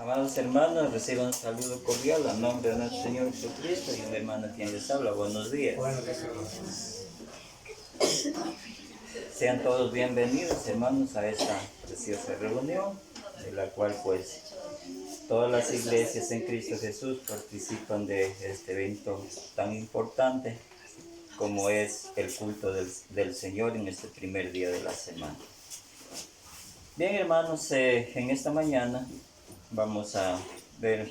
Amados hermanos, reciban un saludo cordial a nombre de nuestro Señor Jesucristo y un hermano quien les habla. Buenos días. Sean todos bienvenidos, hermanos, a esta preciosa reunión, de la cual pues todas las iglesias en Cristo Jesús participan de este evento tan importante como es el culto del Señor en este primer día de la semana. Bien, hermanos, en esta mañana vamos a ver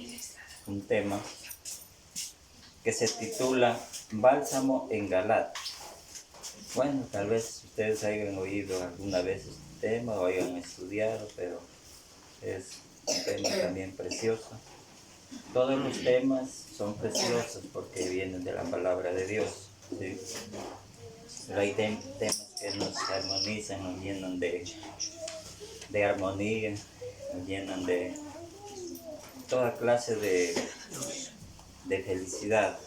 un tema que se titula Bálsamo en Galat. Bueno, tal vez ustedes hayan oído alguna vez este tema o hayan estudiado, pero es un tema también precioso. Todos los temas son preciosos porque vienen de la palabra de Dios, ¿sí? Pero hay temas que nos armonizan, nos llenan de armonía, nos llenan de toda clase de felicidad.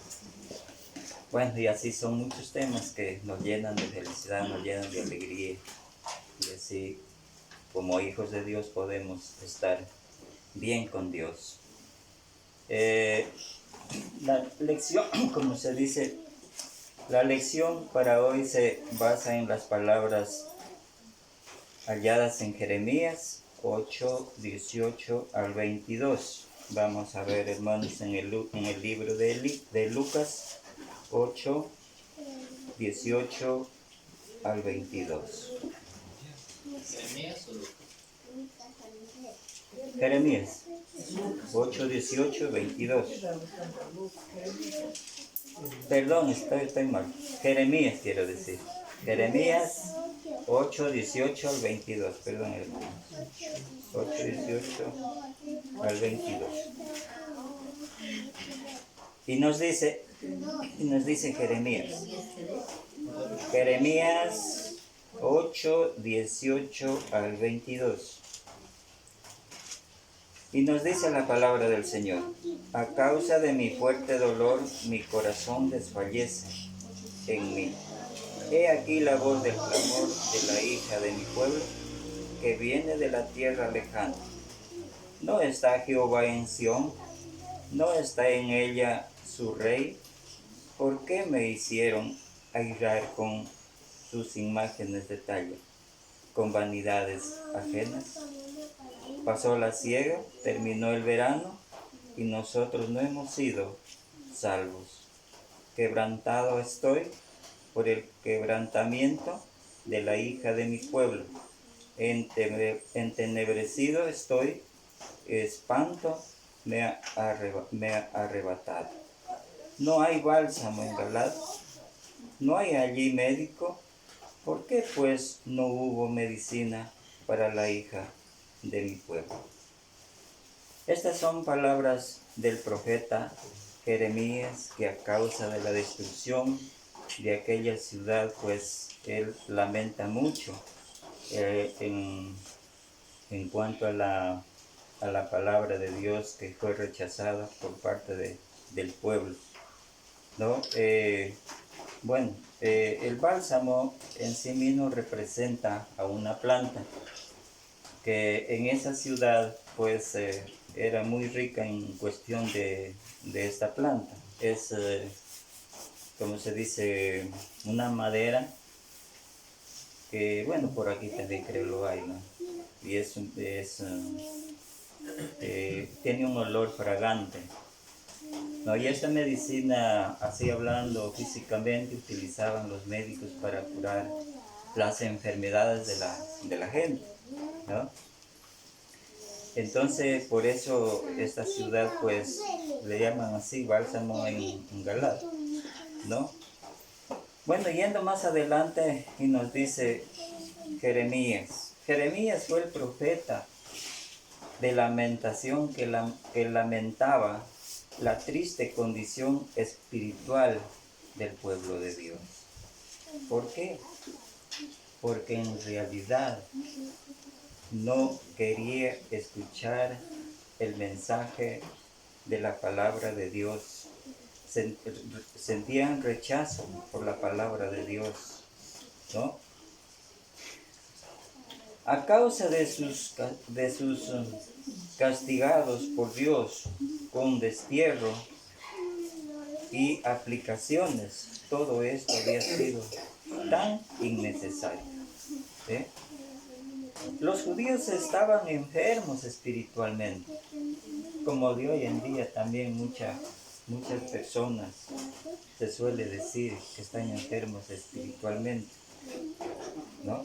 Bueno, y así son muchos temas que nos llenan de felicidad, nos llenan de alegría. Y así, como hijos de Dios, podemos estar bien con Dios. La lección, como se dice, la lección para hoy se basa en las palabras halladas en Jeremías 8, 18 al 22. Vamos a ver, hermanos, en el libro de Lucas 8, 18 al 22. Jeremías 8, 18, 22. Perdón, estoy mal. Jeremías quiero decir. Jeremías 8, 18 al 22. Perdón, hermano. 8, 18 al 22. Y nos dice Jeremías 8, 18 al 22. Y nos dice la palabra del Señor: a causa de mi fuerte dolor, mi corazón desfallece en mí. He aquí la voz del clamor de la hija de mi pueblo, que viene de la tierra lejana. ¿No está Jehová en Sión? ¿No está en ella su rey? ¿Por qué me hicieron airar con sus imágenes de talla, con vanidades ajenas? Pasó la siega, terminó el verano, y nosotros no hemos sido salvos. Quebrantado estoy por el quebrantamiento de la hija de mi pueblo. Entenebrecido estoy, espanto me ha arrebatado. No hay bálsamo en Galat, no hay allí médico. ¿Por qué pues no hubo medicina para la hija de mi pueblo? Estas son palabras del profeta Jeremías, que a causa de la destrucción de aquella ciudad, pues él lamenta mucho en cuanto a la palabra de Dios que fue rechazada por parte del pueblo, ¿no? El bálsamo en sí mismo representa a una planta que en esa ciudad pues era muy rica en cuestión de esta planta. Es, como se dice, una madera que, bueno, por aquí también creo lo hay, ¿no? Y tiene un olor fragante, ¿no? Y esta medicina, así hablando físicamente, utilizaban los médicos para curar las enfermedades de la gente, ¿no? Entonces, por eso esta ciudad, pues, le llaman así, Bálsamo en Galat, ¿no? Bueno, yendo más adelante, y nos dice Jeremías. Jeremías fue el profeta de lamentación que lamentaba la triste condición espiritual del pueblo de Dios. ¿Por qué? Porque en realidad no quería escuchar el mensaje de la palabra de Dios. Sentían rechazo por la palabra de Dios, ¿no? A causa de sus castigados por Dios con destierro y aplicaciones, todo esto había sido tan innecesario. ¿Sí? Los judíos estaban enfermos espiritualmente, como de hoy en día también muchas personas se suele decir que están enfermos espiritualmente, ¿no?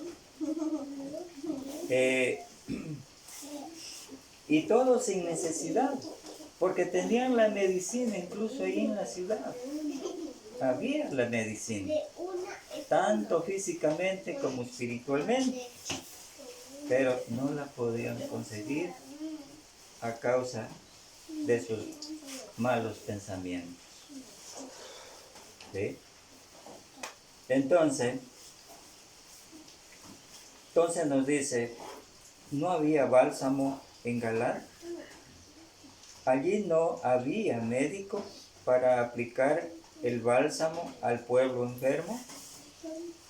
Y todo sin necesidad, porque tenían la medicina incluso ahí en la ciudad. Había la medicina, tanto físicamente como espiritualmente, pero no la podían conseguir a causa de sus malos pensamientos. ¿Sí? Entonces nos dice, ¿no había bálsamo en Galaad? Allí no había médico para aplicar el bálsamo al pueblo enfermo.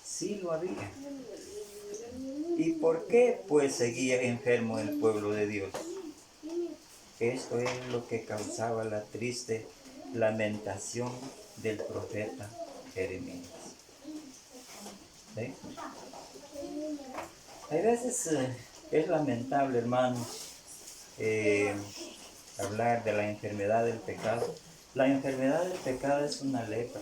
Sí lo había. ¿Y por qué pues seguía enfermo el pueblo de Dios? Esto es lo que causaba la triste lamentación del profeta Jeremías. ¿Sí? A veces es lamentable, hermanos, hablar de la enfermedad del pecado. La enfermedad del pecado es una lepra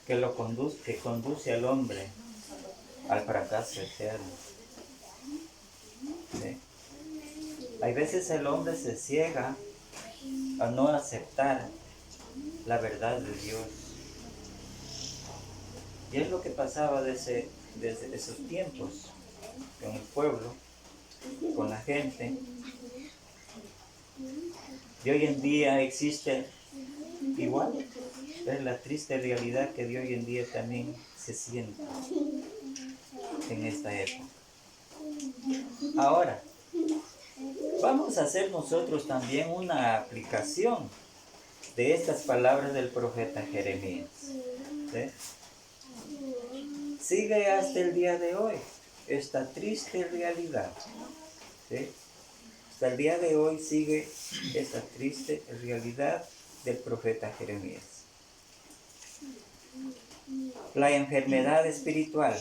que conduce al hombre al fracaso eterno. ¿Sí? Hay veces el hombre se ciega a no aceptar la verdad de Dios. Y es lo que pasaba desde esos tiempos con el pueblo, con la gente. Y hoy en día existe igual. Es la triste realidad que de hoy en día también se siente en esta época. Ahora, vamos a hacer nosotros también una aplicación de estas palabras del profeta Jeremías. ¿Sí? Sigue hasta el día de hoy esta triste realidad. ¿Sí? Hasta el día de hoy sigue esta triste realidad del profeta Jeremías. La enfermedad espiritual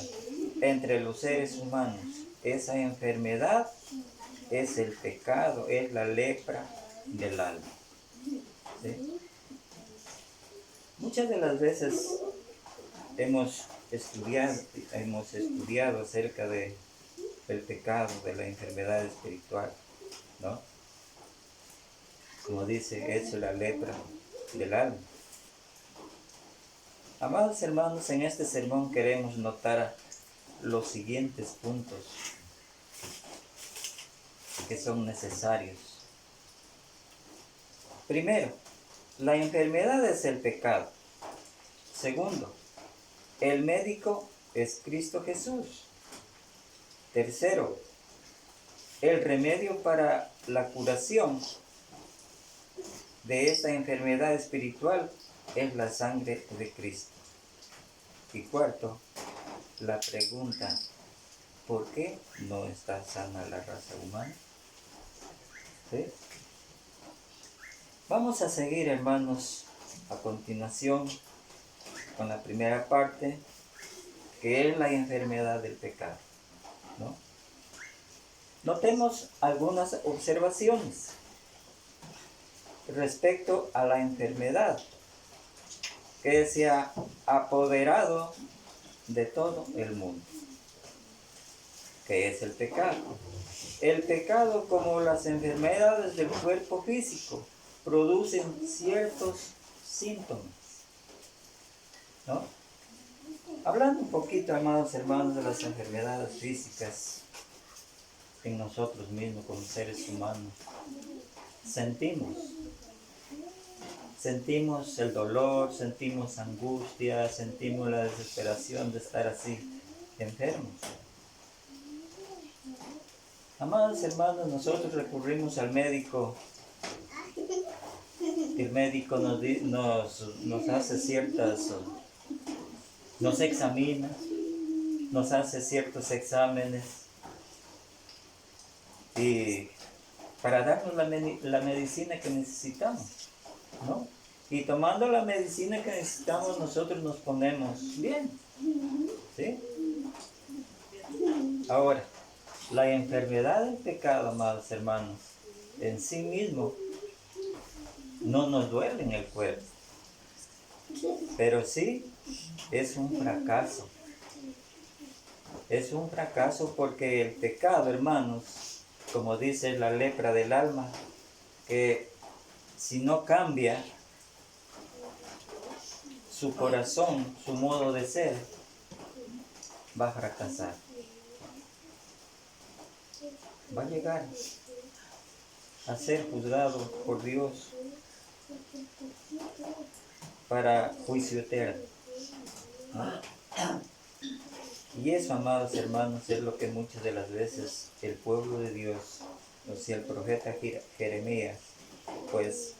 entre los seres humanos, esa enfermedad es el pecado, es la lepra del alma. ¿Sí? Muchas de las veces hemos estudiado acerca del pecado, de la enfermedad espiritual, ¿no? Como dice, es la lepra del alma. Amados hermanos, en este sermón queremos notar los siguientes puntos que son necesarios. Primero, la enfermedad es el pecado. Segundo, el médico es Cristo Jesús. Tercero, el remedio para la curación de esta enfermedad espiritual es la sangre de Cristo. Y cuarto, la pregunta, ¿por qué no está sana la raza humana? ¿Sí? Vamos a seguir, hermanos, a continuación con la primera parte, que es la enfermedad del pecado, ¿no? Notemos algunas observaciones respecto a la enfermedad que se ha apoderado de todo el mundo, que es el pecado. El pecado, como las enfermedades del cuerpo físico, producen ciertos síntomas, ¿no? Hablando un poquito, amados hermanos, de las enfermedades físicas en nosotros mismos como seres humanos, sentimos el dolor, sentimos angustia, sentimos la desesperación de estar así enfermos. Amados hermanos, nosotros recurrimos al médico. El médico nos hace nos examina, nos hace ciertos exámenes y para darnos la medicina que necesitamos, ¿no? Y tomando la medicina que necesitamos, nosotros nos ponemos bien, ¿sí? Ahora, la enfermedad del pecado, amados hermanos, en sí mismo no nos duele en el cuerpo, pero sí es un fracaso. Es un fracaso porque el pecado, hermanos, como dice la lepra del alma, que si no cambia su corazón, su modo de ser, va a fracasar. Va a llegar a ser juzgado por Dios para juicio eterno, ¿no? Y eso, amados hermanos, es lo que muchas de las veces el pueblo de Dios, o sea, el profeta Jeremías, pues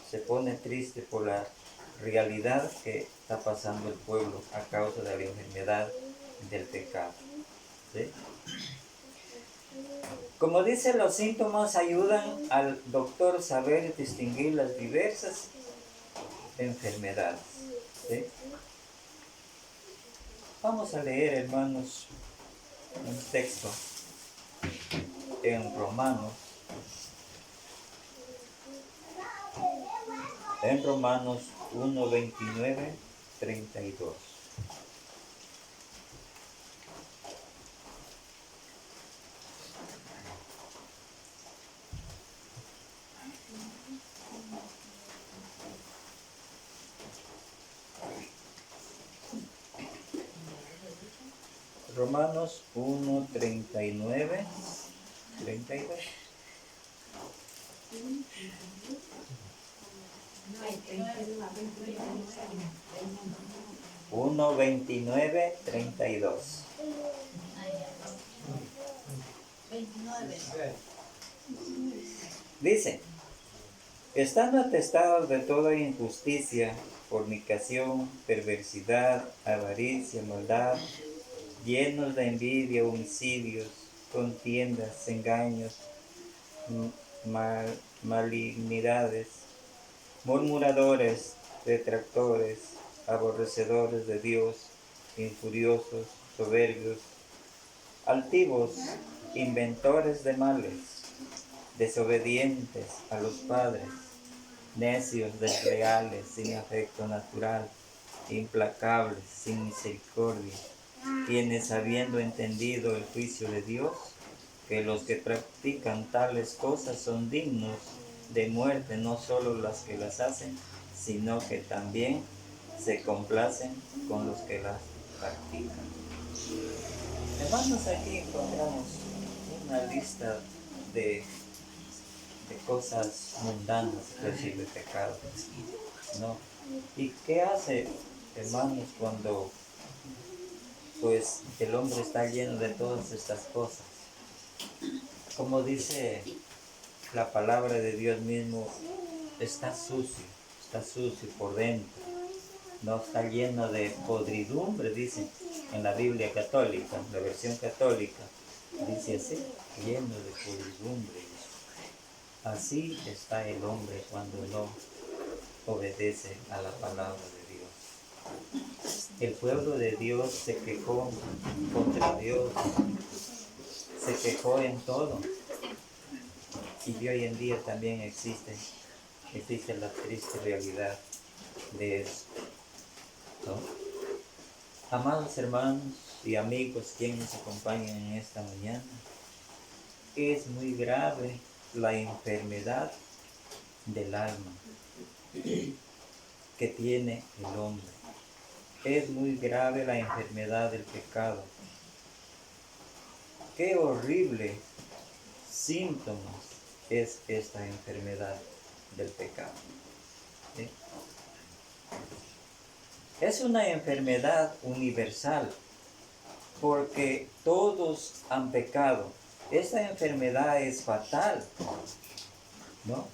se pone triste por la realidad que está pasando el pueblo a causa de la enfermedad del pecado, ¿sí? Como dice, los síntomas ayudan al doctor saber distinguir las diversas enfermedades, ¿sí? Vamos a leer, hermanos, un texto en Romanos 1, 29, 32. Romanos 1, 39, 32. 1, 29, 32. Dice, están atestados de toda injusticia, fornicación, perversidad, avaricia, maldad, llenos de envidia, homicidios, contiendas, engaños, malignidades, murmuradores, detractores, aborrecedores de Dios, injuriosos, soberbios, altivos, inventores de males, desobedientes a los padres, necios, desleales, sin afecto natural, implacables, sin misericordia, quienes habiendo entendido el juicio de Dios, que los que practican tales cosas son dignos de muerte, no solo las que las hacen, sino que también se complacen con los que las practican. Hermanos, aquí encontramos una lista de cosas mundanas, es decir, de pecado, ¿no? ¿Y qué hace, hermanos, cuando pues el hombre está lleno de todas estas cosas? Como dice la palabra de Dios mismo, está sucio por dentro, no está lleno de podridumbre, dice en la Biblia católica, la versión católica, dice así, lleno de podridumbre. Así está el hombre cuando no obedece a la palabra de Dios. El pueblo de Dios se quejó contra Dios, se quejó en todo. Y hoy en día también existe la triste realidad de eso, ¿no? Amados hermanos y amigos, quienes nos acompañan en esta mañana, es muy grave la enfermedad del alma que tiene el hombre. Es muy grave la enfermedad del pecado. Qué horrible síntomas es esta enfermedad del pecado, ¿sí? Es una enfermedad universal porque todos han pecado. Esta enfermedad es fatal, ¿no?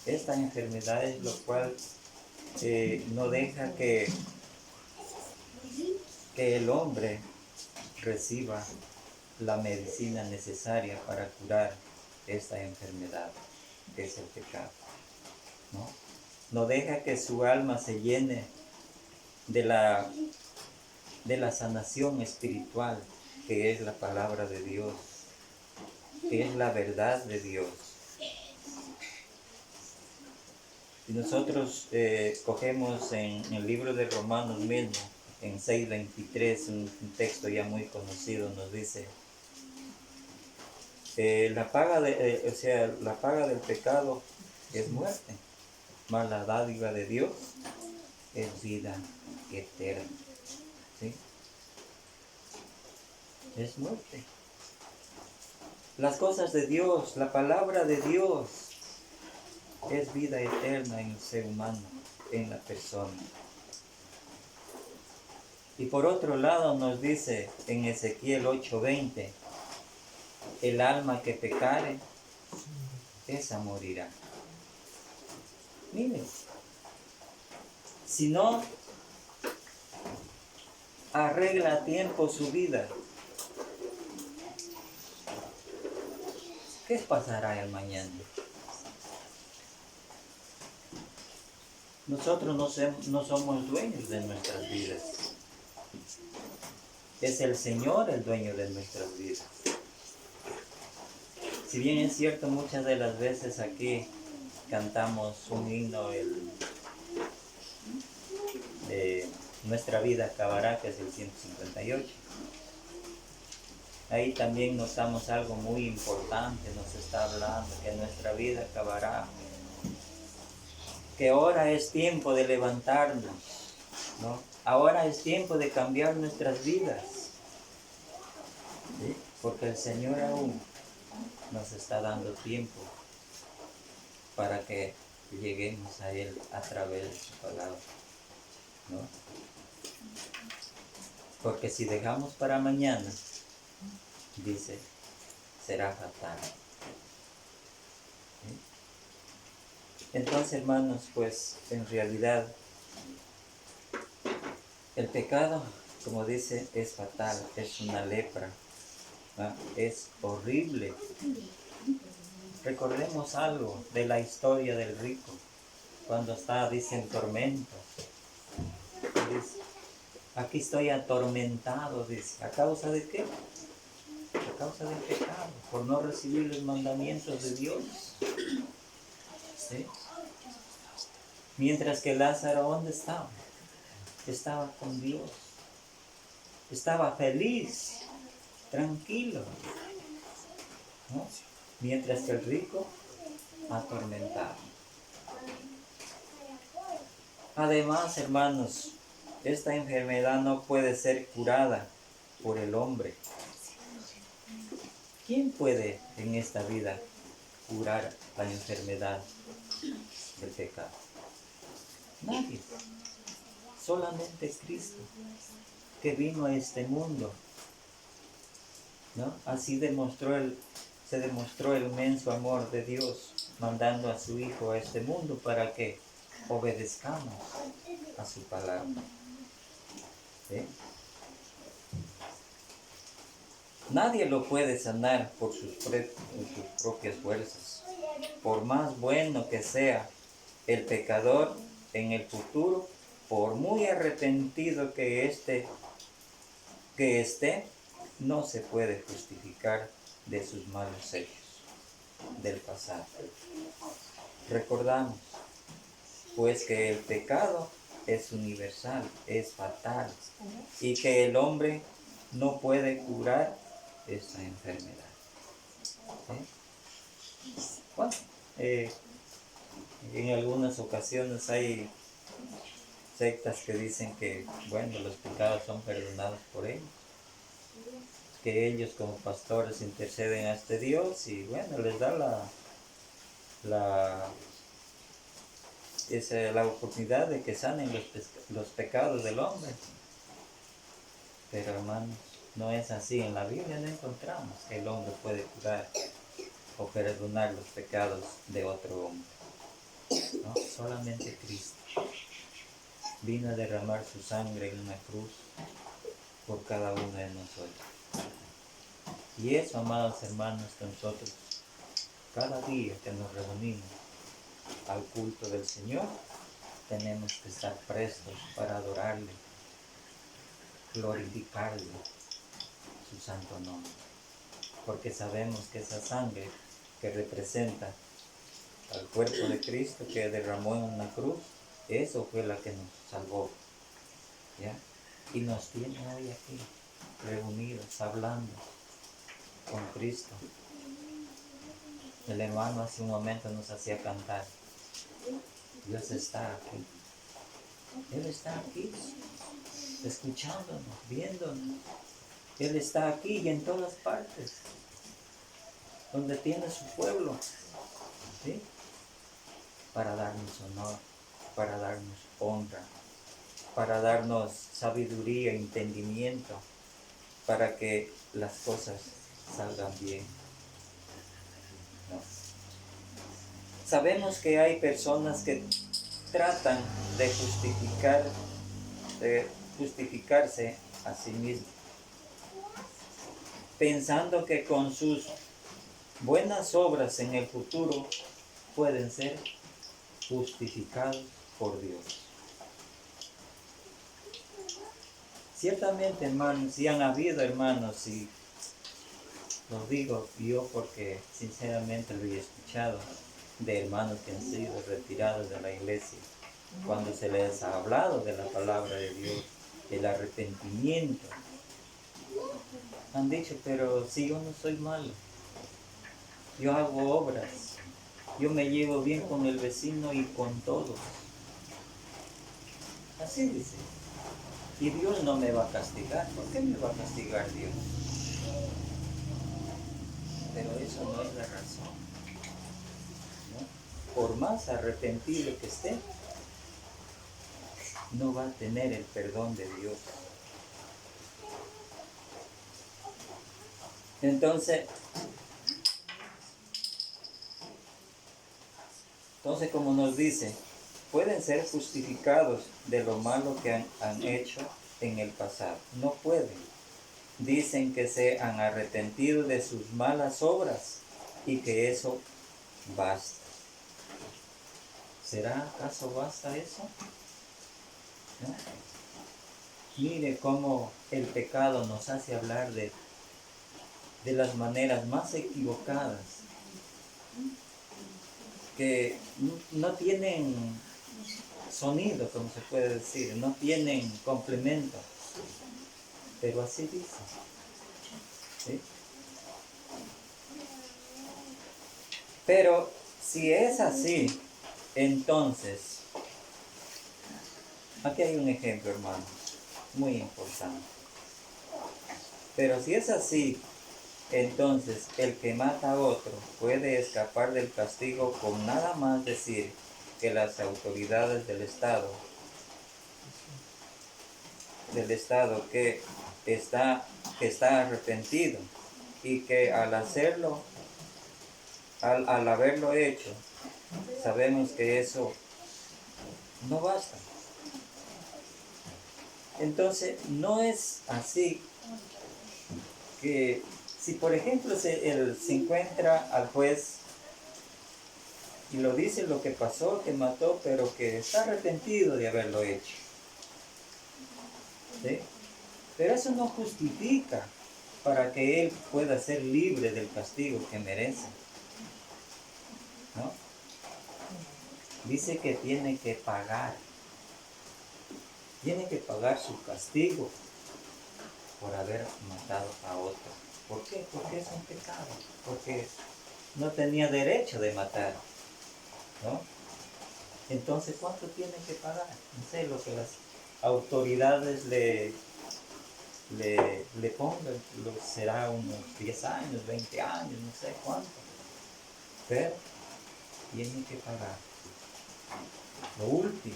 Esta enfermedad es lo cual no deja que el hombre reciba la medicina necesaria para curar esta enfermedad, que es el pecado, ¿no? No deja que su alma se llene de la sanación espiritual, que es la palabra de Dios, que es la verdad de Dios. Y nosotros cogemos en el libro de Romanos mismo, en 6:23, un texto ya muy conocido, nos dice, la paga del pecado es muerte, mas la dádiva de Dios es vida eterna. ¿Sí? Es muerte. Las cosas de Dios, la palabra de Dios, es vida eterna en el ser humano, en la persona. Y por otro lado nos dice en Ezequiel 8:20, el alma que pecare, esa morirá. Miren, si no arregla a tiempo su vida, ¿qué pasará el mañana? Nosotros no somos dueños de nuestras vidas. Es el Señor el dueño de nuestras vidas. Si bien es cierto, muchas de las veces aquí cantamos un himno de Nuestra vida acabará, que es el 158. Ahí también notamos algo muy importante, nos está hablando que nuestra vida acabará, que ahora es tiempo de levantarnos, ¿no? Ahora es tiempo de cambiar nuestras vidas, ¿sí? Porque el Señor aún nos está dando tiempo para que lleguemos a Él a través de su palabra, ¿no? Porque si dejamos para mañana, dice, será fatal. ¿Sí? Entonces, hermanos, pues en realidad el pecado, como dice, es fatal, es una lepra, ¿no? Es horrible. Recordemos algo de la historia del rico, cuando está, dice, en tormento. Dice, aquí estoy atormentado, dice. ¿A causa de qué? A causa del pecado, por no recibir los mandamientos de Dios. ¿Sí? Mientras que Lázaro, ¿dónde estaba? Estaba con Dios. Estaba feliz, tranquilo, ¿no? Mientras que el rico, atormentado. Además, hermanos, esta enfermedad no puede ser curada por el hombre. ¿Quién puede en esta vida curar la enfermedad del pecado? Nadie. Solamente Cristo, que vino a este mundo, ¿no? Así se demostró el inmenso amor de Dios, mandando a su Hijo a este mundo para que obedezcamos a su palabra. ¿Sí? Nadie lo puede sanar por sus propias fuerzas. Por más bueno que sea el pecador en el futuro, por muy arrepentido que esté, no se puede justificar de sus malos hechos del pasado. Recordamos, pues, que el pecado es universal, es fatal, y que el hombre no puede curar esta enfermedad. Bueno, en algunas ocasiones hay sectas que dicen que, bueno, los pecados son perdonados por ellos, que ellos como pastores interceden a este Dios y, bueno, les da la oportunidad de que sanen los pecados del hombre. Pero, hermanos, no es así. En la Biblia no encontramos que el hombre puede curar o perdonar los pecados de otro hombre, ¿no? Solamente Cristo vino a derramar su sangre en una cruz por cada uno de nosotros. Y eso, amados hermanos, que nosotros cada día que nos reunimos al culto del Señor, tenemos que estar prestos para adorarle, glorificarle su santo nombre. Porque sabemos que esa sangre que representa al cuerpo de Cristo que derramó en una cruz, eso fue la que nos salvó, ¿ya? Y nos tiene hoy aquí, reunidos, hablando con Cristo. El hermano hace un momento nos hacía cantar, Dios está aquí. Él está aquí, escuchándonos, viéndonos. Él está aquí y en todas partes, donde tiene su pueblo, ¿sí? Para darnos honor, para darnos honra, para darnos sabiduría, entendimiento, para que las cosas salgan bien, ¿no? Sabemos que hay personas que tratan de justificarse a sí mismos, pensando que con sus buenas obras en el futuro pueden ser justificados por Dios. Ciertamente, hermanos, sí han habido hermanos, y lo digo yo porque sinceramente lo he escuchado de hermanos que han sido retirados de la iglesia, cuando se les ha hablado de la palabra de Dios, del arrepentimiento. Han dicho, pero si yo no soy malo, yo hago obras, yo me llevo bien con el vecino y con todos. Así dice. Y Dios no me va a castigar. ¿Por qué me va a castigar Dios? Pero eso no es la razón, ¿no? Por más arrepentido que esté, no va a tener el perdón de Dios. Entonces como nos dice, pueden ser justificados de lo malo que han hecho en el pasado. No pueden. Dicen que se han arrepentido de sus malas obras y que eso basta. ¿Será acaso basta eso? ¿No? Mire cómo el pecado nos hace hablar de las maneras más equivocadas, que no tienen sonido, como se puede decir, no tienen complemento, pero así dice, ¿sí? Pero si es así, entonces, aquí hay un ejemplo, hermano, muy importante. Pero si es así, entonces el que mata a otro puede escapar del castigo con nada más decir que las autoridades del Estado que está arrepentido y que al hacerlo, al haberlo hecho, sabemos que eso no basta. Entonces no es así que si por ejemplo se encuentra al juez y lo dice lo que pasó, que mató, pero que está arrepentido de haberlo hecho, ¿sí? Pero eso no justifica para que él pueda ser libre del castigo que merece, ¿no? Dice que tiene que pagar su castigo por haber matado a otro. ¿Por qué? Porque es un pecado, porque no tenía derecho de matar, ¿no? Entonces, ¿cuánto tiene que pagar? No sé, lo que las autoridades le pongan, será unos 10 años, 20 años, no sé cuánto, pero tiene que pagar lo último,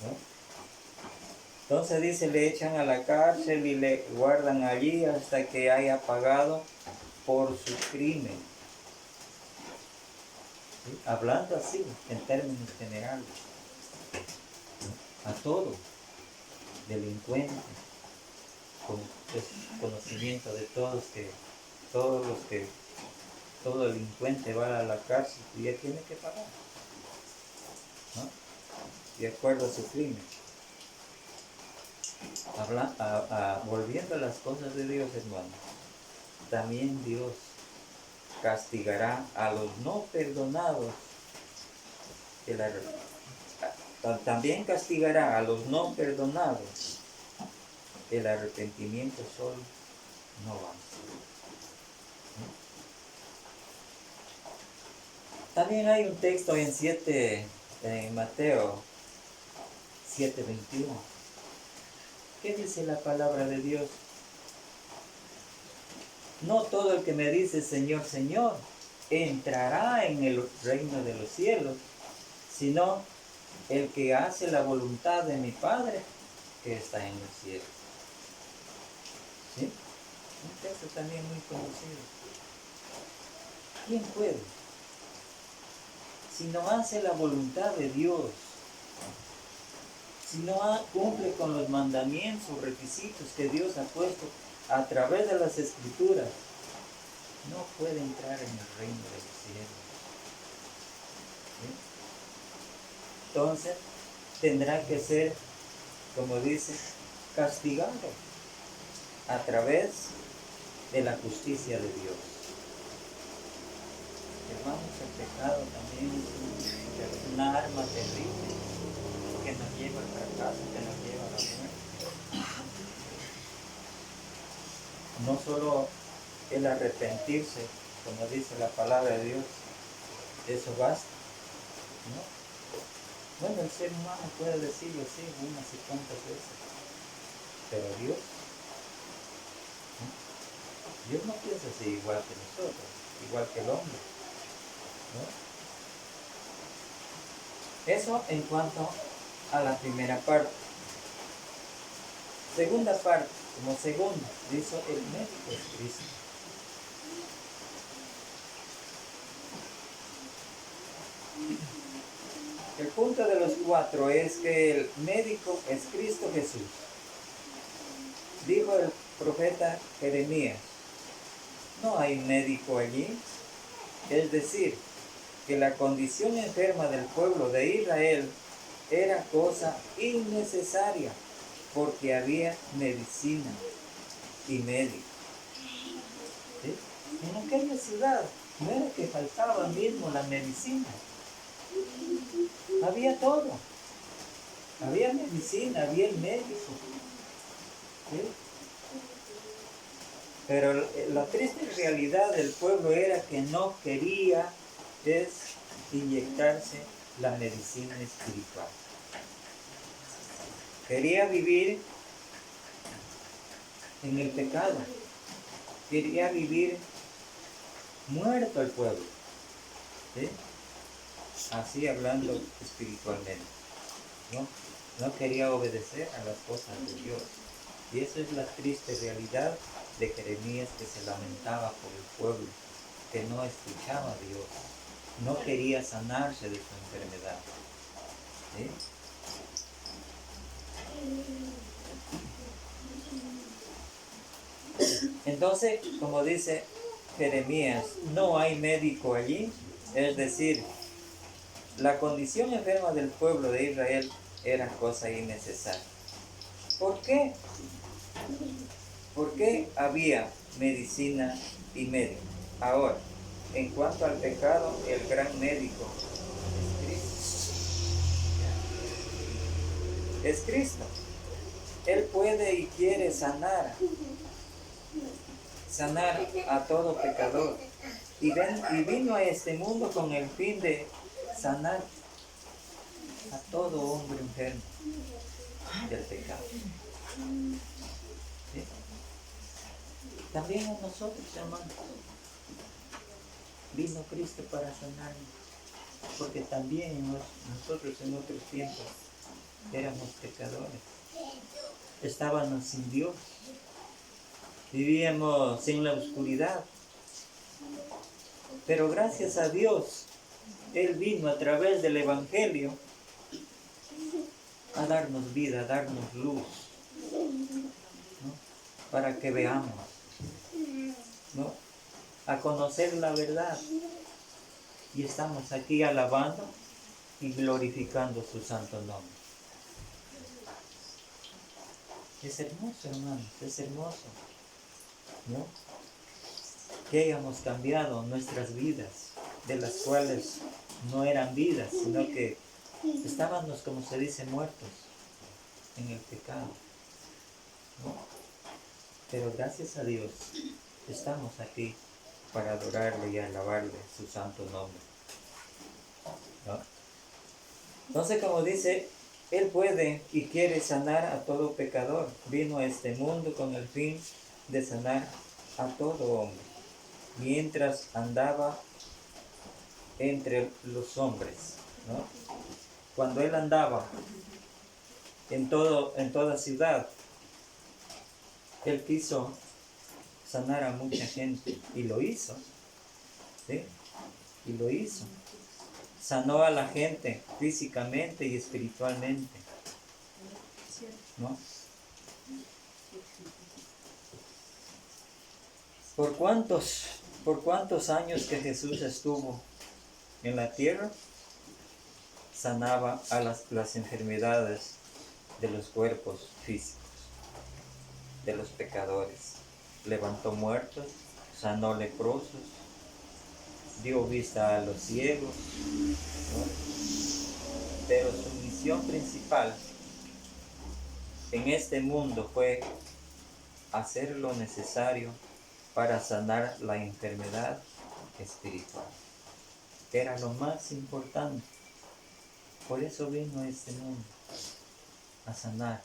¿no? Entonces dice, le echan a la cárcel y le guardan allí hasta que haya pagado por su crimen. ¿Sí? Hablando así, en términos generales, ¿no? A todo delincuente, es conocimiento de todos que todo delincuente va a la cárcel y ya tiene que pagar, ¿no? De acuerdo a su crimen. Volviendo a las cosas de Dios, hermano, también Dios castigará a los no perdonados. También castigará a los no perdonados. El arrepentimiento solo no basta. También hay un texto en Mateo 7:21. ¿Qué dice la palabra de Dios? No todo el que me dice Señor, Señor, entrará en el reino de los cielos, sino el que hace la voluntad de mi Padre que está en los cielos. ¿Sí? Un texto también muy conocido. ¿Quién puede? Si no hace la voluntad de Dios, si no cumple con los mandamientos, requisitos que Dios ha puesto a través de las Escrituras, no puede entrar en el reino de los cielos. ¿Sí? Entonces, tendrá que ser, como dice, castigado a través de la justicia de Dios. Hermanos, el pecado también es una arma terrible que nos lleva al fracaso, que nos lleva a la muerte. No solo el arrepentirse, como dice la palabra de Dios, eso basta, ¿no? Bueno, el ser humano puede decirlo así unas y cuantas veces, pero Dios, ¿no? Dios no piensa así igual que nosotros, igual que el hombre, ¿no? Eso en cuanto a la primera parte. Segunda parte, como segundo, dice el médico es Cristo. El punto de los 4 es que el médico es Cristo Jesús. Dijo el profeta Jeremías, no hay médico allí. Es decir, que la condición enferma del pueblo de Israel era cosa innecesaria, porque había medicina y médico. ¿Sí? En aquella ciudad no era que faltaba mismo la medicina. Había todo. Había medicina, había el médico. ¿Sí? Pero la triste realidad del pueblo era que no quería inyectarse la medicina espiritual. Quería vivir en el pecado. Quería vivir muerto el pueblo. ¿Sí? Así hablando espiritualmente. No quería obedecer a las cosas de Dios. Y esa es la triste realidad de Jeremías, que se lamentaba por el pueblo, que no escuchaba a Dios, no quería sanarse de su enfermedad. ¿Sí? Entonces, como dice Jeremías, no hay médico allí, es decir, la condición enferma del pueblo de Israel era cosa innecesaria. ¿Por qué? Porque había medicina y médico. Ahora, en cuanto al pecado, el gran médico es Cristo. Es Cristo. Él puede y quiere sanar a todo pecador. Y vino a este mundo con el fin de sanar a todo hombre enfermo del pecado. ¿Sí? También a nosotros, hermanos, vino Cristo para sanarnos, porque también nosotros en otros tiempos éramos pecadores, estábamos sin Dios, vivíamos en la oscuridad, pero gracias a Dios, Él vino a través del Evangelio a darnos vida, a darnos luz, ¿no? para que veamos, ¿no? A conocer la verdad. Y estamos aquí alabando y glorificando su santo nombre. Es hermoso, hermanos, es hermoso, ¿no? Que hayamos cambiado nuestras vidas, de las cuales no eran vidas, sino que estábamos, como se dice, muertos en el pecado, ¿no? Pero gracias a Dios estamos aquí para adorarle y alabarle su santo nombre, ¿no? Entonces, como dice, Él puede y quiere sanar a todo pecador. Vino a este mundo con el fin de sanar a todo hombre, mientras andaba entre los hombres, ¿no? Cuando Él andaba en toda ciudad, Él quiso sanar a mucha gente y lo hizo, ¿sí? Y lo hizo. Sanó a la gente físicamente y espiritualmente, ¿no? ¿Por cuántos años que Jesús estuvo en la tierra? Sanaba a las enfermedades de los cuerpos físicos, de los pecadores. Levantó muertos, sanó leprosos, dio vista a los ciegos, ¿no? Pero su misión principal en este mundo fue hacer lo necesario para sanar la enfermedad espiritual. Era lo más importante. Por eso vino a este mundo, a sanar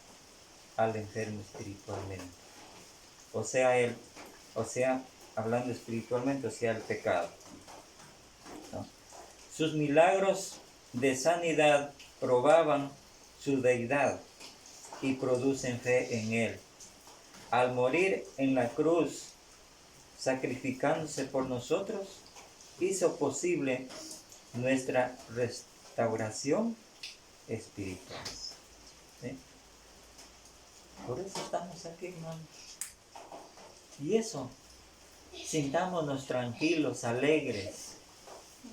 al enfermo espiritualmente. O sea, hablando espiritualmente, o sea, el pecado, ¿no? Sus milagros de sanidad probaban su deidad y producen fe en Él. Al morir en la cruz, sacrificándose por nosotros, hizo posible nuestra restauración espiritual, ¿sí? Por eso estamos aquí, hermanos. Y eso, sintámonos tranquilos, alegres.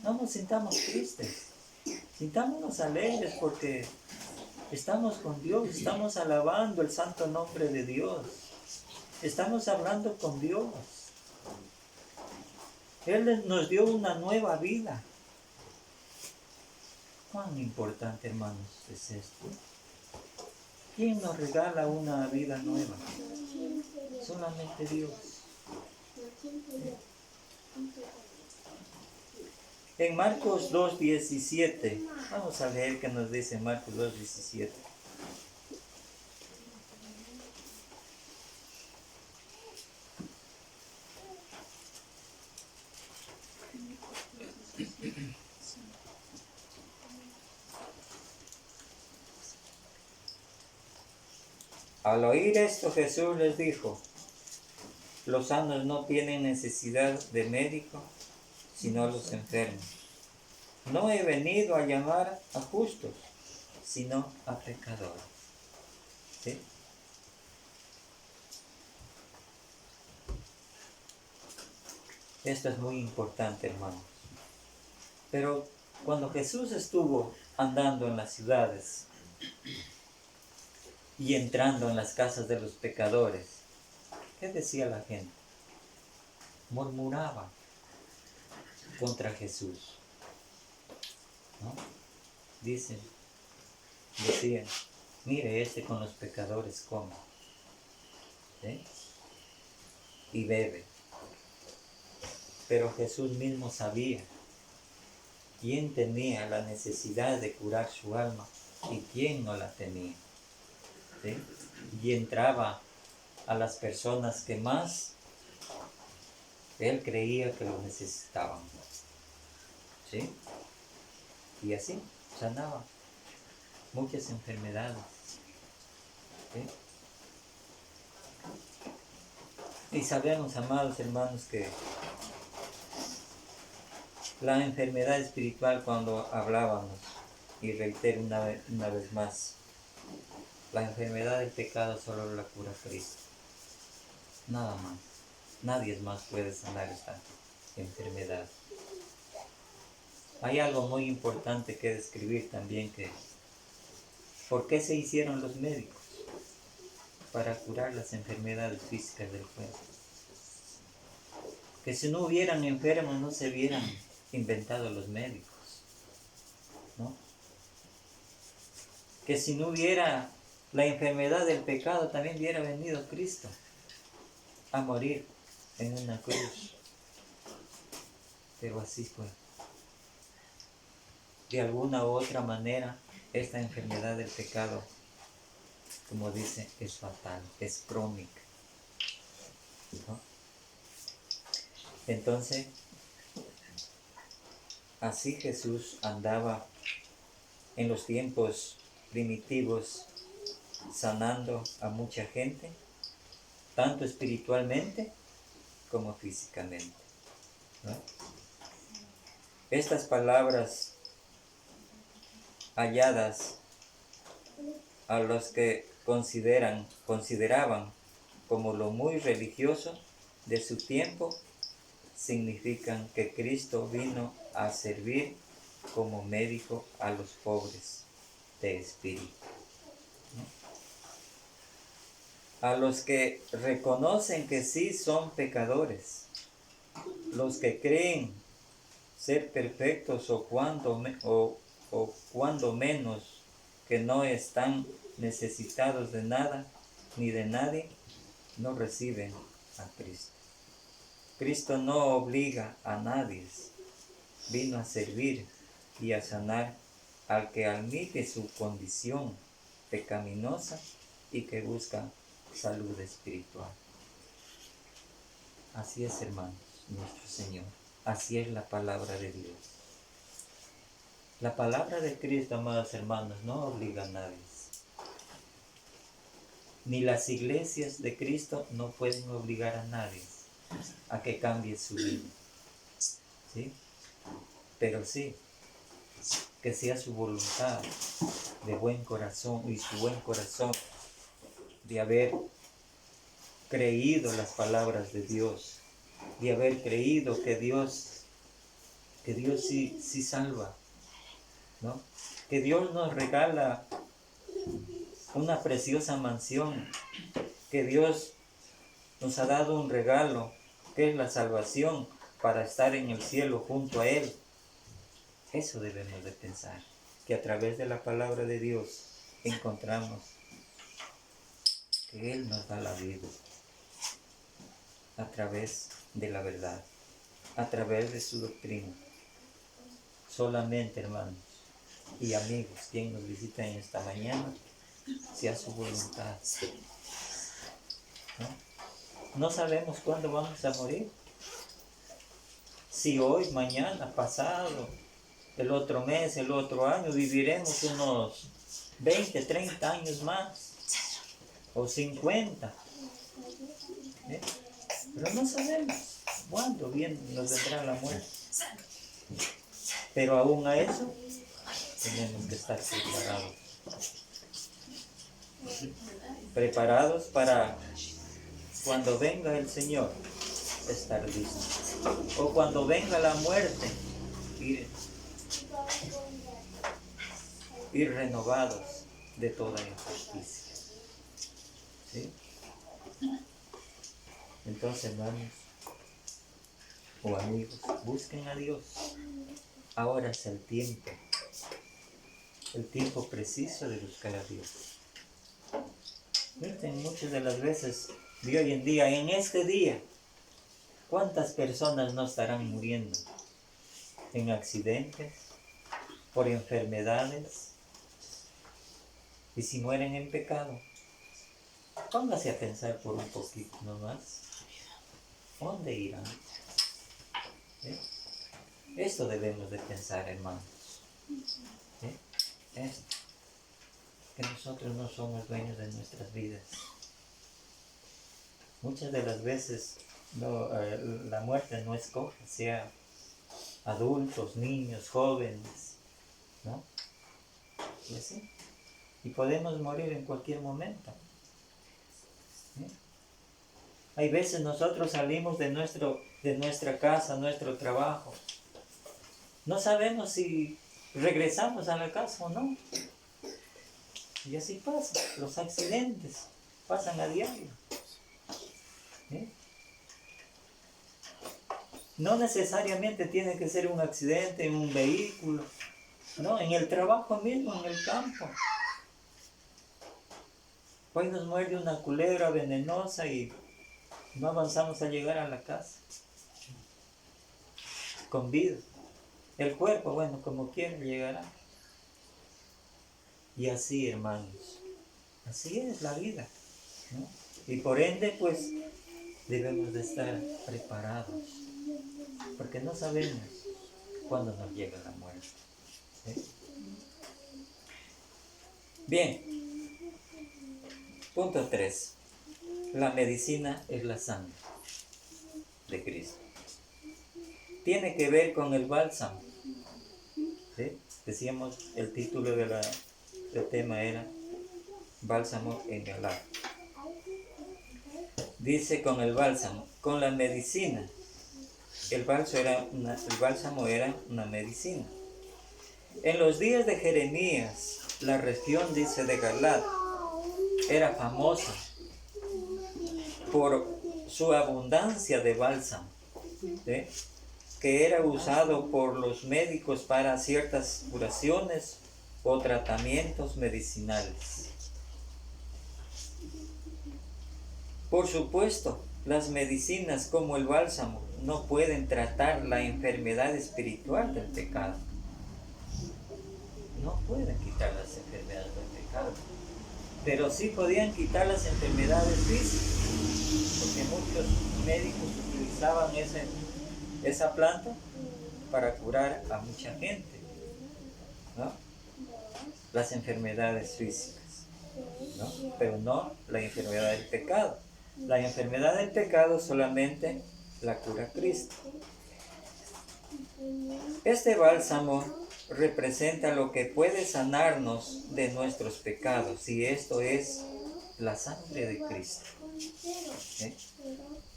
No nos sintamos tristes. Sintámonos alegres porque estamos con Dios, estamos alabando el santo nombre de Dios. Estamos hablando con Dios. Él nos dio una nueva vida. ¿Cuán importante, hermanos, es esto? ¿Quién nos regala una vida nueva? Solamente Dios. En Marcos 2:17, vamos a leer qué nos dice Marcos 2:17. Al oír esto, Jesús les dijo: los sanos no tienen necesidad de médico, sino los enfermos. No he venido a llamar a justos, sino a pecadores. ¿Sí? Esto es muy importante, hermanos. Pero cuando Jesús estuvo andando en las ciudades y entrando en las casas de los pecadores, ¿qué decía la gente? Murmuraba contra Jesús, ¿no? Decían, mire, este con los pecadores come, ¿sí? Y bebe. Pero Jesús mismo sabía quién tenía la necesidad de curar su alma y quién no la tenía, ¿sí? Y entraba a las personas que más Él creía que lo necesitaban, ¿sí? Y así sanaba muchas enfermedades, ¿sí? Y sabemos, amados hermanos, que la enfermedad espiritual, cuando hablábamos, y reitero una vez más, la enfermedad del pecado solo la cura Cristo. nada más. Nadie más puede sanar esta enfermedad. Hay algo muy importante que describir también, que ¿por qué se hicieron los médicos? Para curar las enfermedades físicas del cuerpo. Que si no hubieran enfermos no se hubieran inventado los médicos, ¿no? Que si no hubiera la enfermedad del pecado también hubiera venido Cristo a morir en una cruz. Pero así fue. De alguna u otra manera, esta enfermedad del pecado, como dice, es fatal, es crónica, ¿no? Entonces, así Jesús andaba en los tiempos primitivos sanando a mucha gente, tanto espiritualmente como físicamente, ¿no? Estas palabras halladas a los que consideraban como lo muy religioso de su tiempo, significan que Cristo vino a servir como médico a los pobres de espíritu, ¿no? A los que reconocen que sí son pecadores, los que creen ser perfectos o cuando menos que no están necesitados de nada ni de nadie, no reciben a Cristo. Cristo no obliga a nadie, vino a servir y a sanar al que admite su condición pecaminosa y que busca salud espiritual. Así es, hermanos, nuestro Señor. Así es la palabra de Dios. La palabra de Cristo, amados hermanos, no obliga a nadie. Ni las iglesias de Cristo no pueden obligar a nadie a que cambie su vida, ¿sí? Pero sí, que sea su voluntad de buen corazón y su buen corazón de haber creído las palabras de Dios, de haber creído que Dios sí salva, ¿no? Que Dios nos regala una preciosa mansión, que Dios nos ha dado un regalo, que es la salvación, para estar en el cielo junto a Él. Eso debemos de pensar, que a través de la palabra de Dios encontramos que Él nos da la vida, a través de la verdad, a través de su doctrina. Solamente, hermanos y amigos, quien nos visita en esta mañana, sea su voluntad, ¿no? No sabemos cuándo vamos a morir. Si hoy, mañana, pasado, el otro mes, el otro año, viviremos unos 20, 30 años más, o 50. ¿Eh? Pero no sabemos cuándo bien nos vendrá la muerte. Pero aún a eso tenemos que estar preparados. Preparados para cuando venga el Señor, estar listos. O cuando venga la muerte, ir renovados de toda injusticia. ¿Sí? Entonces, hermanos o amigos, busquen a Dios. Ahora es el tiempo preciso de buscar a Dios. Miren, muchas de las veces de hoy en día, en este día, ¿cuántas personas no estarán muriendo en accidentes, por enfermedades? Y si mueren en pecado, póngase a pensar por un poquito nomás. ¿Dónde irán? ¿Eh? Esto debemos de pensar, hermanos. ¿Eh? Esto. Que nosotros no somos dueños de nuestras vidas. Muchas de las veces la muerte no escoge, sea adultos, niños, jóvenes, ¿no? Y así. Y podemos morir en cualquier momento. ¿Sí? Hay veces nosotros salimos de nuestra casa, nuestro trabajo. No sabemos si regresamos a la casa o no. Y así pasa. Los accidentes pasan a diario. ¿Sí? No necesariamente tiene que ser un accidente en un vehículo. No, en el trabajo mismo, en el campo. Hoy nos muerde una culebra venenosa y no avanzamos a llegar a la casa con vida. El cuerpo, bueno, como quiera llegará. Y así, hermanos, así es la vida, ¿no? Y por ende, pues, debemos de estar preparados, porque no sabemos cuándo nos llega la muerte. ¿Sí? Bien, punto 3. La medicina es la sangre de Cristo. Tiene que ver con el bálsamo. ¿Sí? Decíamos, el título del tema era Bálsamo en el agua. Dice con el bálsamo, con la medicina. El bálsamo era una medicina. En los días de Jeremías, la región, dice, de Galaad, era famosa por su abundancia de bálsamo, ¿sí? Que era usado por los médicos para ciertas curaciones o tratamientos medicinales. Por supuesto, las medicinas como el bálsamo no pueden tratar la enfermedad espiritual del pecado. No pueden quitar las enfermedades del pecado, pero sí podían quitar las enfermedades físicas, porque muchos médicos utilizaban esa planta para curar a mucha gente, ¿no? Las enfermedades físicas, ¿no? Pero no la enfermedad del pecado. La enfermedad del pecado solamente la cura Cristo. Este bálsamo representa lo que puede sanarnos de nuestros pecados, y esto es la sangre de Cristo. ¿Sí?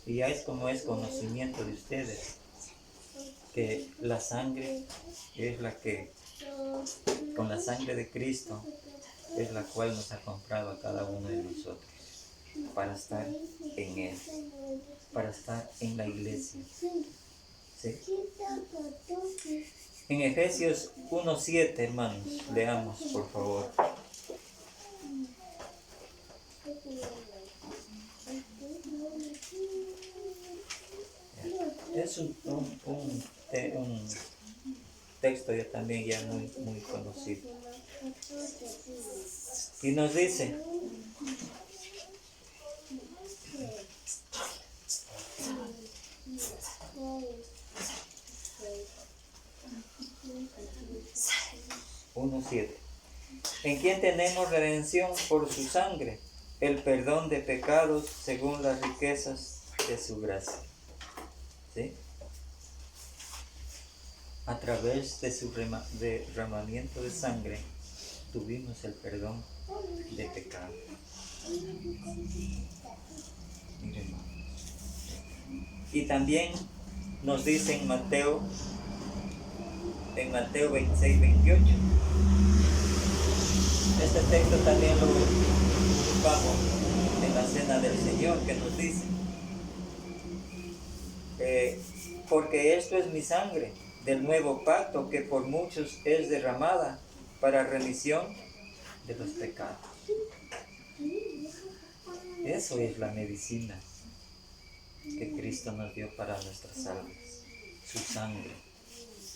Y ya es como es conocimiento de ustedes, que la sangre es la que, con la sangre de Cristo, es la cual nos ha comprado a cada uno de nosotros para estar en Él, para estar en la iglesia. ¿Sí? En Efesios 1:7, hermanos, leamos por favor. Es un texto ya también ya muy conocido. Y nos dice: en quien tenemos redención por su sangre, el perdón de pecados según las riquezas de su gracia. ¿Sí? A través de su derramamiento de sangre tuvimos el perdón de pecado. Miren. Y también nos dice en Mateo 26-28. Este texto también lo ocupamos en la cena del Señor, que nos dice: porque esto es mi sangre del nuevo pacto, que por muchos es derramada para remisión de los pecados. Eso es la medicina que Cristo nos dio para nuestras almas, su sangre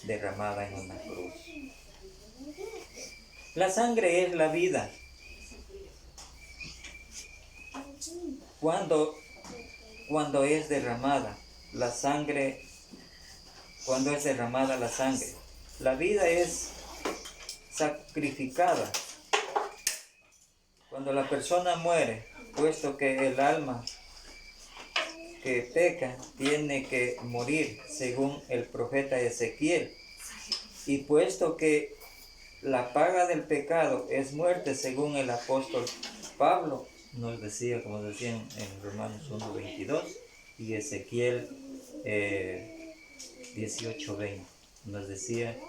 derramada en una cruz. La sangre es la vida. Cuando es derramada la sangre, la vida es sacrificada. Cuando la persona muere, puesto que el alma que peca tiene que morir, según el profeta Ezequiel, y puesto que la paga del pecado es muerte, según el apóstol Pablo, nos decía, como decían en Romanos 1:22 y Ezequiel 18:20, nos decía,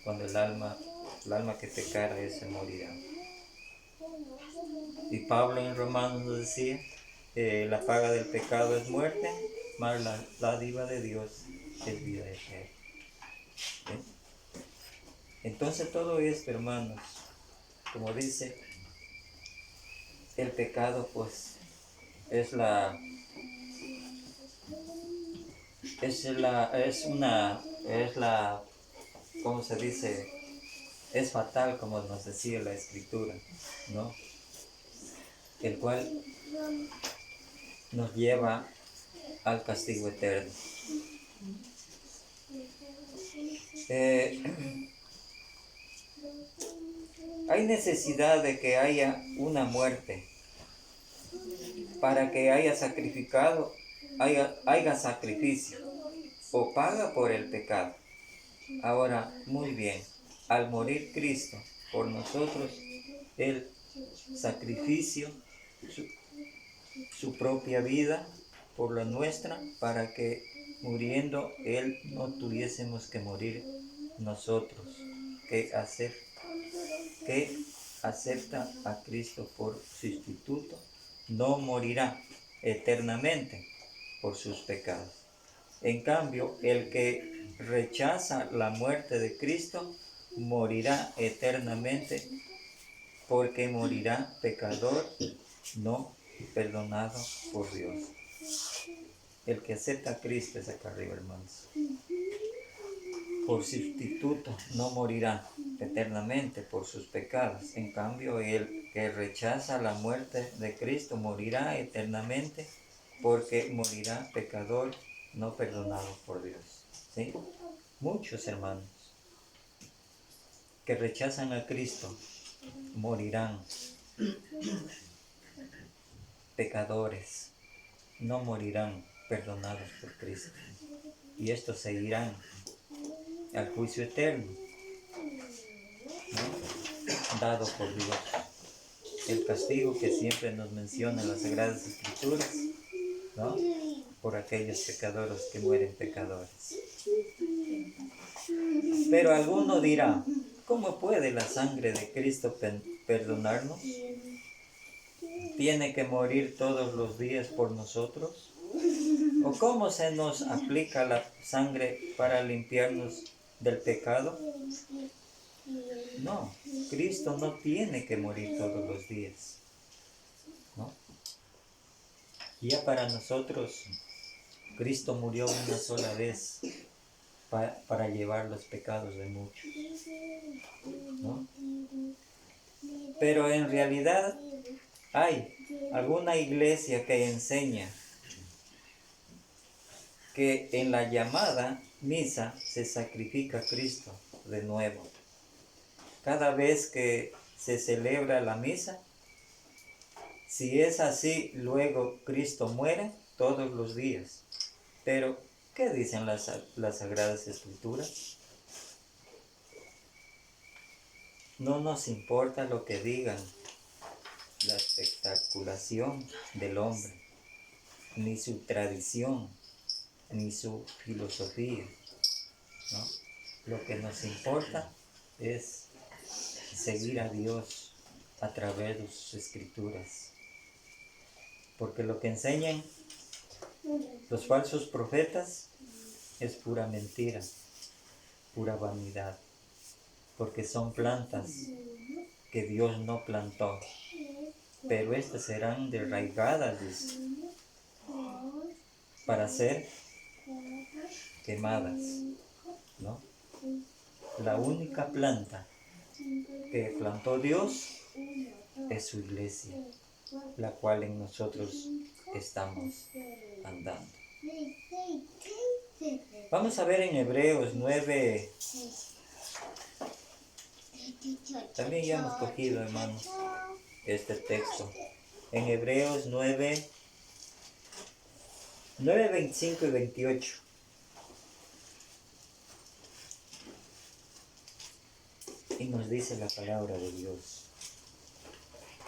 cuando el alma que pecara, ese morirá. Y Pablo en Romanos nos decía, la paga del pecado es muerte, mas la dádiva de Dios es vida eterna. ¿Sí? Entonces todo esto, hermanos, como dice, el pecado pues es ¿cómo se dice? Es fatal, como nos decía la Escritura, ¿no? El cual nos lleva al castigo eterno. Hay necesidad de que haya una muerte para que haya sacrificio o paga por el pecado. Ahora, muy bien, al morir Cristo por nosotros, el sacrificio, su propia vida por la nuestra, para que muriendo Él no tuviésemos que morir nosotros, que acepta a Cristo por sustituto, no morirá eternamente por sus pecados. En cambio, el que rechaza la muerte de Cristo morirá eternamente, porque morirá pecador, no perdonado por Dios. El que acepta a Cristo es acá arriba, hermanos. Por sustituto no morirá eternamente por sus pecados. En cambio, el que rechaza la muerte de Cristo morirá eternamente, porque morirá pecador, no perdonado por Dios. ¿Sí? Muchos hermanos que rechazan a Cristo morirán pecadores, no morirán perdonados por Cristo. Y estos seguirán al juicio eterno, ¿no? Dado por Dios. El castigo que siempre nos menciona en las Sagradas Escrituras, ¿no? Por aquellos pecadores que mueren pecadores. Pero alguno dirá, ¿cómo puede la sangre de Cristo perdonarnos? ¿Tiene que morir todos los días por nosotros? ¿O cómo se nos aplica la sangre para limpiarnos del pecado? No, Cristo no tiene que morir todos los días, ¿no? Ya para nosotros, Cristo murió una sola vez para llevar los pecados de muchos, ¿no? Pero en realidad hay alguna iglesia que enseña que en la llamada misa se sacrifica a Cristo de nuevo. Cada vez que se celebra la misa, si es así, luego Cristo muere todos los días. Pero, ¿qué dicen las Sagradas Escrituras? No nos importa lo que digan la espectaculación del hombre, ni su tradición, ni su filosofía, ¿no? Lo que nos importa es seguir a Dios a través de sus escrituras. Porque lo que enseñan los falsos profetas es pura mentira, pura vanidad. Porque son plantas que Dios no plantó. Pero estas serán desarraigadas, dice, para ser quemadas, ¿no? La única planta que plantó Dios es su iglesia, la cual en nosotros estamos andando. Vamos a ver en Hebreos 9. También ya hemos cogido, hermanos, este texto. En Hebreos 9, 25 y 28. Y nos dice la palabra de Dios.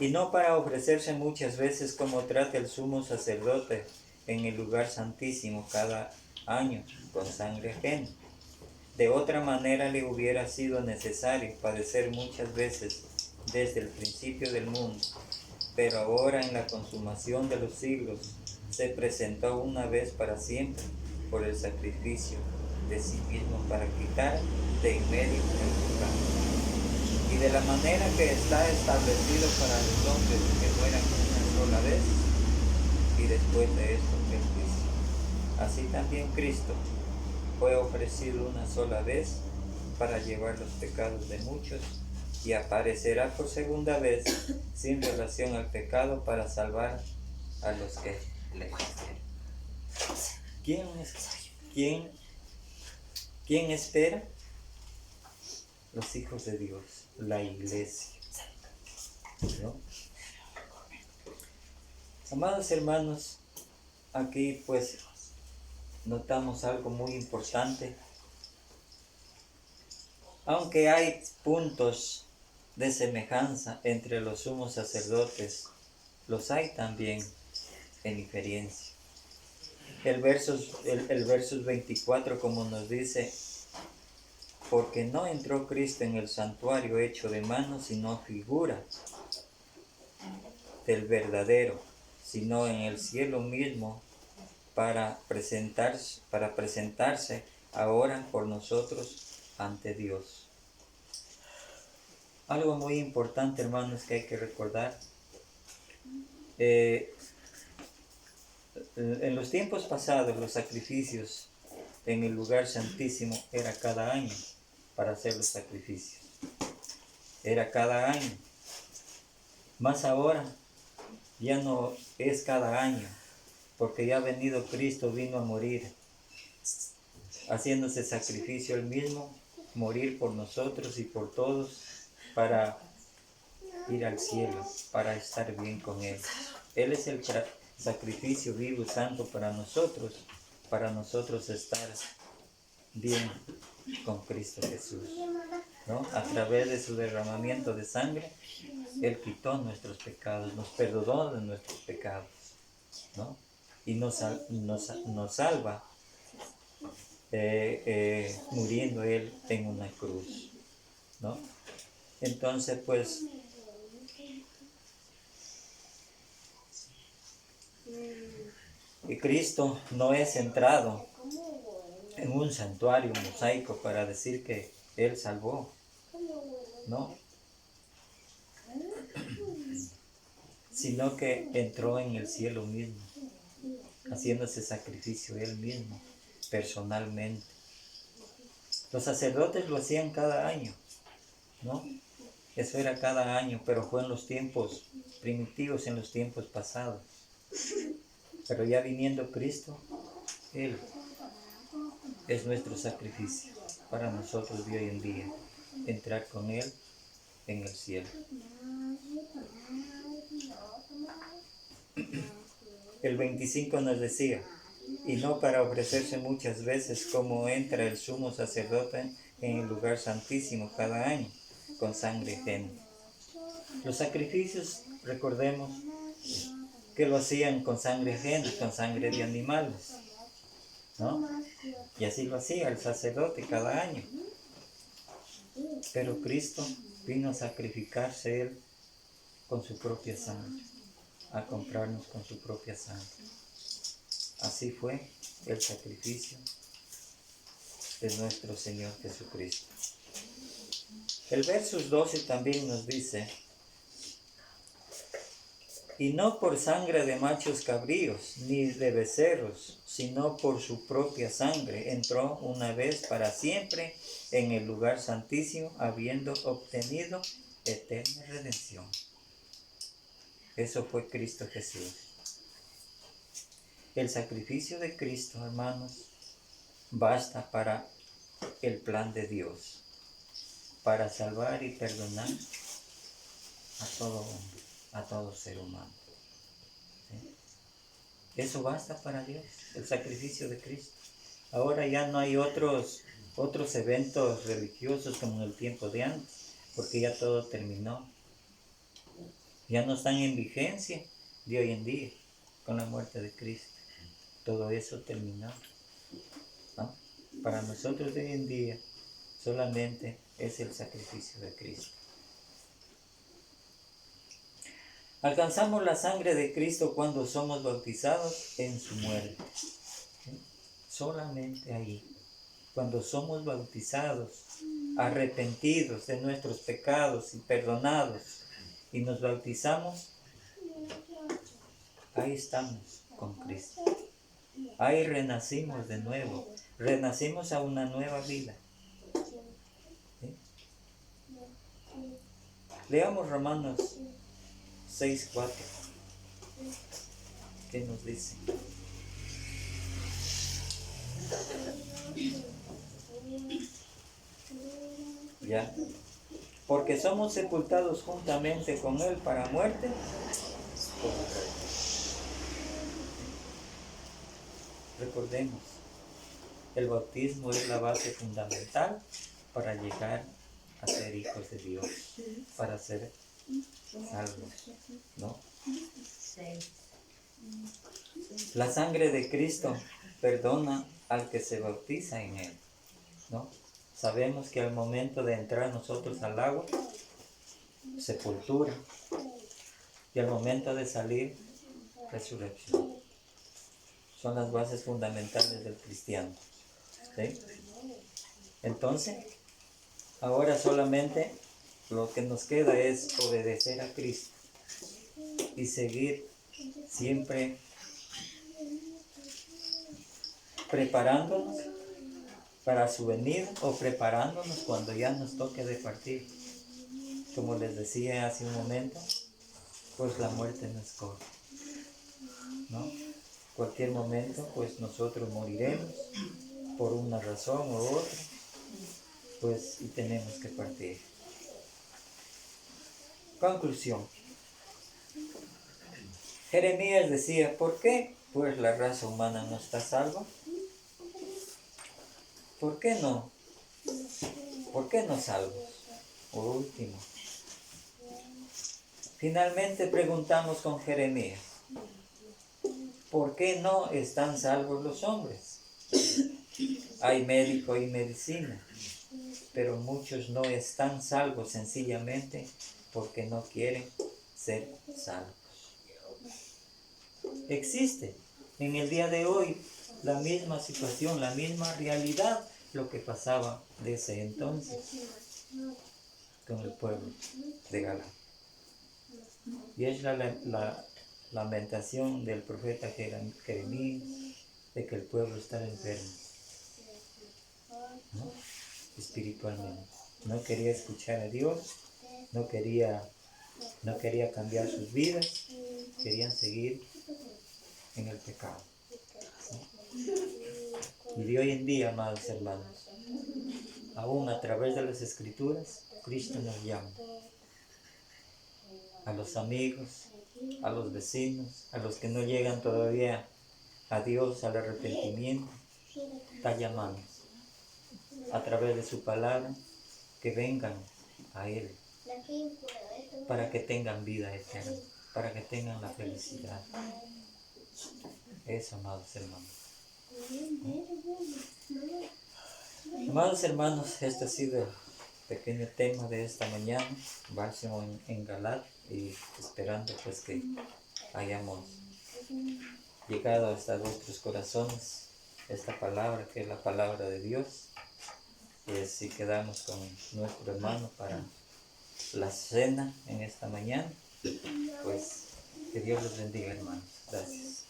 y no para ofrecerse muchas veces como trata el sumo sacerdote en el lugar santísimo cada año con sangre ajena. De otra manera le hubiera sido necesario padecer muchas veces desde el principio del mundo, pero ahora en la consumación de los siglos se presentó una vez para siempre por el sacrificio de sí mismo para quitar de en medio el pecado. Y de la manera que está establecido para los hombres que mueran una sola vez y después de esto el juicio. Así también Cristo fue ofrecido una sola vez para llevar los pecados de muchos y aparecerá por segunda vez sin relación al pecado para salvar a los que le esperan. ¿Quién espera? Los hijos de Dios, la iglesia, ¿no? Amados hermanos, aquí pues notamos algo muy importante. Aunque hay puntos de semejanza entre los sumos sacerdotes, los hay también en diferencia. El verso 24 como nos dice, porque no entró Cristo en el santuario hecho de manos, sino figura del verdadero, sino en el cielo mismo para presentarse ahora por nosotros ante Dios. Algo muy importante, hermanos, que hay que recordar. En los tiempos pasados, los sacrificios en el lugar santísimo era cada año para hacer los sacrificios. Era cada año. Más ahora ya no es cada año, porque ya ha venido Cristo, vino a morir, haciéndose sacrificio él mismo, morir por nosotros y por todos, para ir al cielo, para estar bien con Él. Él es el sacrificio vivo y santo para nosotros estar bien con Cristo Jesús, ¿no? A través de su derramamiento de sangre, Él quitó nuestros pecados, nos perdonó de nuestros pecados, ¿no? Y nos salva muriendo Él en una cruz, ¿no? Entonces, pues, Cristo no es centrado en un santuario mosaico para decir que Él salvó, ¿no? Sino que entró en el cielo mismo, haciéndose sacrificio Él mismo, personalmente. Los sacerdotes lo hacían cada año, ¿no? Eso era cada año, pero fue en los tiempos primitivos, en los tiempos pasados. Pero ya viniendo Cristo, Él es nuestro sacrificio para nosotros de hoy en día, entrar con Él en el cielo. El 25 nos decía, y no para ofrecerse muchas veces como entra el sumo sacerdote en el lugar santísimo cada año, con sangre ajena. Los sacrificios, recordemos, que lo hacían con sangre ajena, con sangre de animales, ¿no? Y así lo hacía el sacerdote cada año. Pero Cristo vino a sacrificarse Él con su propia sangre, a comprarnos con su propia sangre. Así fue el sacrificio de nuestro Señor Jesucristo. El verso 12 también nos dice, y no por sangre de machos cabríos, ni de becerros, sino por su propia sangre, entró una vez para siempre en el lugar santísimo, habiendo obtenido eterna redención. Eso fue Cristo Jesús. El sacrificio de Cristo, hermanos, basta para el plan de Dios, para salvar y perdonar a todo hombre, a todo ser humano. ¿Sí? Eso basta para Dios, el sacrificio de Cristo. Ahora ya no hay otros eventos religiosos como en el tiempo de antes, porque ya todo terminó. ya no están en vigencia de hoy en día con la muerte de Cristo. Todo eso terminó, ¿no? Para nosotros de hoy en día solamente es el sacrificio de Cristo. Alcanzamos la sangre de Cristo cuando somos bautizados en su muerte. ¿Sí? Solamente ahí, cuando somos bautizados, arrepentidos de nuestros pecados y perdonados, y nos bautizamos, ahí estamos con Cristo. Ahí renacimos de nuevo, renacimos a una nueva vida. ¿Sí? Leamos Romanos 6:4. ¿Qué nos dice? ¿Ya? Porque somos sepultados juntamente con Él para muerte. Recordemos, el bautismo es la base fundamental para llegar a ser hijos de Dios, para ser salvos, ¿no? La sangre de Cristo perdona al que se bautiza en Él, ¿no? Sabemos que al momento de entrar nosotros al agua, sepultura, y al momento de salir, resurrección. Son las bases fundamentales del cristiano, ¿sí? Entonces, ahora solamente lo que nos queda es obedecer a Cristo y seguir siempre preparándonos para su venida o preparándonos cuando ya nos toque de partir. Como les decía hace un momento, pues la muerte nos corre, ¿no? Cualquier momento, pues nosotros moriremos por una razón u otra, pues y tenemos que partir. Conclusión. Jeremías decía, ¿por qué? Pues la raza humana no está salva. ¿Por qué no? ¿Por qué no salvos? Por último. Finalmente preguntamos con Jeremías, ¿por qué no están salvos los hombres? Hay médico y medicina, pero muchos no están salvos sencillamente porque no quieren ser salvos. Existe en el día de hoy la misma situación, la misma realidad, lo que pasaba desde entonces con el pueblo de Galaad. Y es la lamentación del profeta Jeremías de que el pueblo está enfermo, ¿no? Espiritualmente. No quería escuchar a Dios, no quería cambiar sus vidas, querían seguir en el pecado, ¿no? Y de hoy en día, amados hermanos, aún a través de las Escrituras, Cristo nos llama a los amigos, a los vecinos, a los que no llegan todavía a Dios, al arrepentimiento, está llamando a través de su palabra que vengan a Él para que tengan vida eterna, para que tengan la felicidad. Eso, amados hermanos. Amados hermanos, este ha sido el pequeño tema de esta mañana, bálsamo en Galaad, y esperando pues que hayamos llegado hasta vuestros corazones esta palabra que es la palabra de Dios. Y así quedamos con nuestro hermano para la cena en esta mañana. Pues que Dios los bendiga, hermanos. Gracias.